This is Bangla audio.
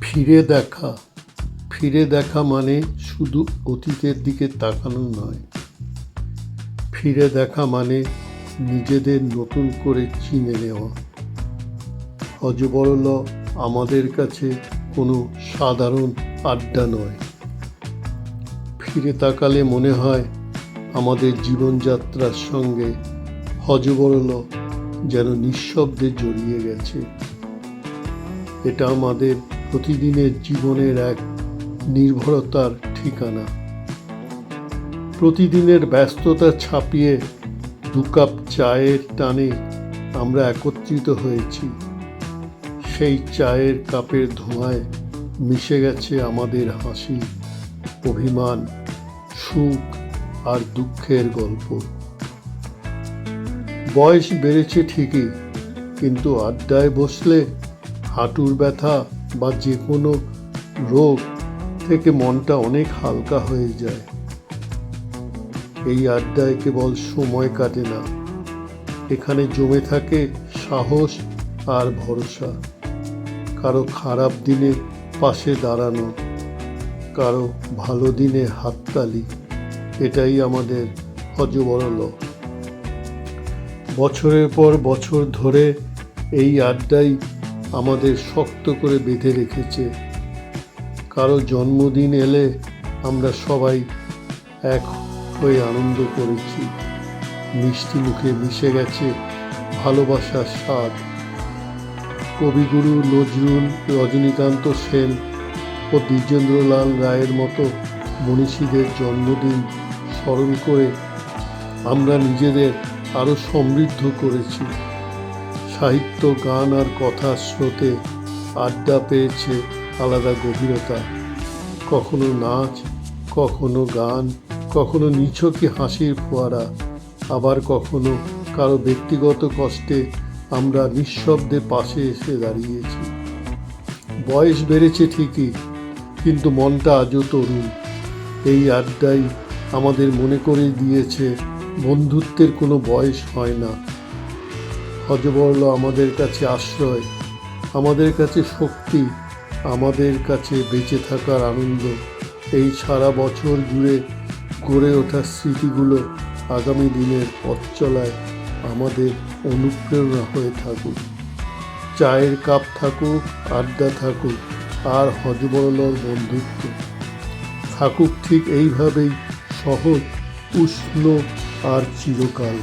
ফিরে দেখা ফিরে দেখা মানে শুধু অতীতের দিকে তাকানো নয়। ফিরে দেখা মানে নিজেদের নতুন করে চিনে নেওয়া। হযবরল আমাদের কাছে কোনো সাধারণ আড্ডা নয়। ফিরে তাকালে মনে হয় আমাদের জীবনযাত্রার সঙ্গে হযবরল যেন নিঃশব্দে জড়িয়ে গেছে। এটা আমাদের প্রতিদিনের জীবনের এক নির্ভরতার ঠিকানা। প্রতিদিনের ব্যস্ততা ছাপিয়ে 2 কাপ চায়ের টানে আমরা একত্রিত হয়েছি। সেই চায়ের কাপের ধোঁয়ায় মিশে গেছে আমাদের হাসি, অভিমান, সুখ আর দুঃখের গল্প। বয়স বেড়েছে ঠিকই, কিন্তু আড্ডায় বসলে হাঁটুর ব্যথা বা যে কোনো রোগ থেকে মনটা অনেক হালকা হয়ে যায়। এই আড্ডায় কেবল সময় কাটে না, এখানে জমে থাকে সাহস আর ভরসা। কারো খারাপ দিনে পাশে দাঁড়ানো, কারো ভালো দিনে হাততালি, এটাই আমাদের হযবরল। বছরের পর বছর ধরে এই আড্ডাই আমাদের শক্ত করে বেঁধে রেখেছে। কারো জন্মদিন এলে আমরা সবাই এক হয়ে আনন্দ করেছি। মিষ্টি মুখে মিশে গেছে ভালোবাসার স্বাদ। কবিগুরু নজরুল, রজনীকান্ত সেন ও দ্বিজেন্দ্রলাল রায়ের মতো মনীষীদের জন্মদিন স্মরণ করে আমরা নিজেদের আরও সমৃদ্ধ করেছি। সাহিত্য, গান আর কথার স্রোতে আড্ডা পেয়েছে আলাদা গভীরতা। কখনো নাচ, কখনো গান, কখনো নিছকই হাসির ফোয়ারা, আবার কখনো কারো ব্যক্তিগত কষ্টে আমরা নিঃশব্দে পাশে এসে দাঁড়িয়েছি। বয়স বেড়েছে ঠিকই, কিন্তু মনটা আজও তরুণ। এই আড্ডাই আমাদের মনে করে দিয়েছে বন্ধুত্বের কোনো বয়স হয় না। হযবরল আমাদের কাছে আশ্রয়, আমাদের কাছে শক্তি, আমাদের কাছে বেঁচে থাকার আনন্দ। এই সারা বছর জুড়ে গড়ে ওঠা স্মৃতিগুলো আগামী দিনের পথ চলায় আমাদের অনুপ্রেরণা হয়ে থাকুক। চায়ের কাপ থাকুক, আড্ডা থাকুক, আর হযবরলর বন্ধুত্ব থাকুক ঠিক এইভাবেই, সহজ, উষ্ণ আর চিরকাল।